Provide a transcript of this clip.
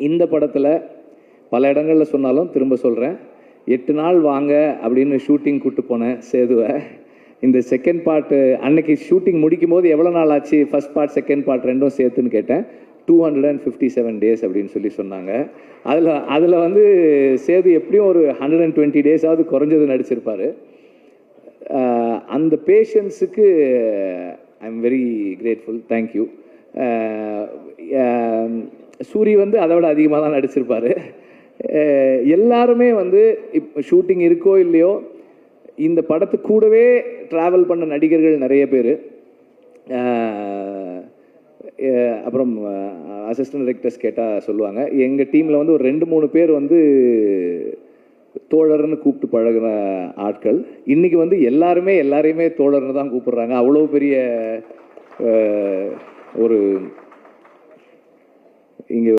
இந்த படத்தில் பல இடங்களில் சொன்னாலும் திரும்ப சொல்கிறேன், 8 நாள் வாங்க அப்படின்னு ஷூட்டிங் கூப்பிட்டு போனேன் சேதுவை. இந்த செகண்ட் பார்ட்டு அன்னைக்கு ஷூட்டிங் முடிக்கும் போது எவ்வளோ நாள் ஆச்சு ஃபஸ்ட் பார்ட் செகண்ட் பார்ட் ரெண்டும் சேர்த்துன்னு கேட்டேன். 257 டேஸ் அப்படின்னு சொன்னாங்க. அதில் வந்து சேது எப்படியும் ஒரு 120 டேஸாவது குறைஞ்சது நடிச்சிருப்பார். அந்த பேஷன்ஸுக்கு I am very grateful. Thank you. Soori வந்து அதை விட அதிகமாக தான் நடிச்சிருப்பார். எல்லாருமே வந்து இப்போ ஷூட்டிங் இருக்கோ இல்லையோ இந்த படத்து கூடவே ட்ராவல் பண்ண நடிகர்கள் நிறைய பேர். அப்புறம் அசிஸ்டன்ட் டைரக்டர்ஸ் கேட்டால் சொல்லுவாங்க, எங்கள் டீமில் வந்து ஒரு 2-3 பேர் வந்து தோழர்னு கூப்பிட்டு பழகின ஆட்கள். இன்றைக்கி வந்து எல்லாரையுமே தோழர்னு தான் கூப்பிட்றாங்க. அவ்வளோ பெரிய ஒரு இங்கே